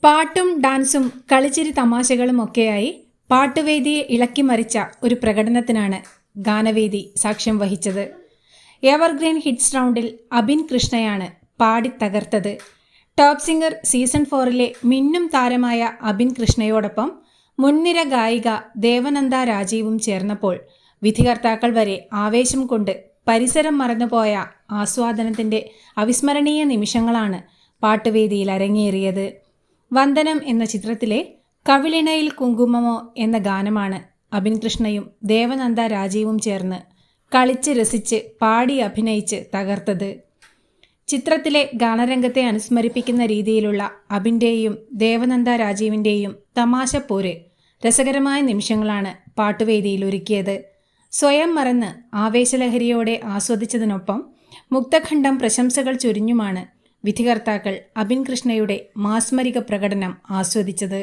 പാട്ടും ഡാൻസും കളിച്ചിരി തമാശകളുമൊക്കെയായി പാട്ടുവേദിയെ ഇളക്കിമറിച്ച ഒരു പ്രകടനത്തിനാണ് ഗാനവേദി സാക്ഷ്യം വഹിച്ചത്. എവർഗ്രീൻ ഹിറ്റ്സ് റൗണ്ടിൽ അബിൻ കൃഷ്ണയാണ് പാടിത്തകർത്തത്. ടോപ്പ് സിംഗർ സീസൺ 4-ലെ മിന്നും താരമായ അബിൻ കൃഷ്ണയോടൊപ്പം മുൻനിര ഗായിക ദേവനന്ദ രാജീവും ചേർന്നപ്പോൾ വിധികർത്താക്കൾ വരെ ആവേശം കൊണ്ട് പരിസരം മറന്നുപോയ ആസ്വാദനത്തിൻ്റെ അവിസ്മരണീയ നിമിഷങ്ങളാണ് പാട്ടുവേദിയിൽ അരങ്ങേറിയത്. വന്ദനം എന്ന ചിത്രത്തിലെ കവിളിണയിൽ കുങ്കുമമോ എന്ന ഗാനമാണ് അബിൻ കൃഷ്ണയും ദേവനന്ദ രാജീവും ചേർന്ന് കളിച്ച് രസിച്ച് പാടി അഭിനയിച്ച് തകർത്തത്. ചിത്രത്തിലെ ഗാനരംഗത്തെ അനുസ്മരിപ്പിക്കുന്ന രീതിയിലുള്ള അബിൻ്റെയും ദേവനന്ദ രാജീവിൻ്റെയും തമാശപ്പോര് രസകരമായ നിമിഷങ്ങളാണ് പാട്ടുവേദിയിൽ ഒരുക്കിയത്. സ്വയം മറന്ന് ആവേശലഹരിയോടെ ആസ്വദിച്ചതിനൊപ്പം മുക്തഖണ്ഡം പ്രശംസകൾ ചൊരിഞ്ഞുമാണ് വിധികർത്താക്കൾ അബിൻ കൃഷ്ണയുടെ മാസ്മരിക പ്രകടനം ആസ്വദിച്ചത്.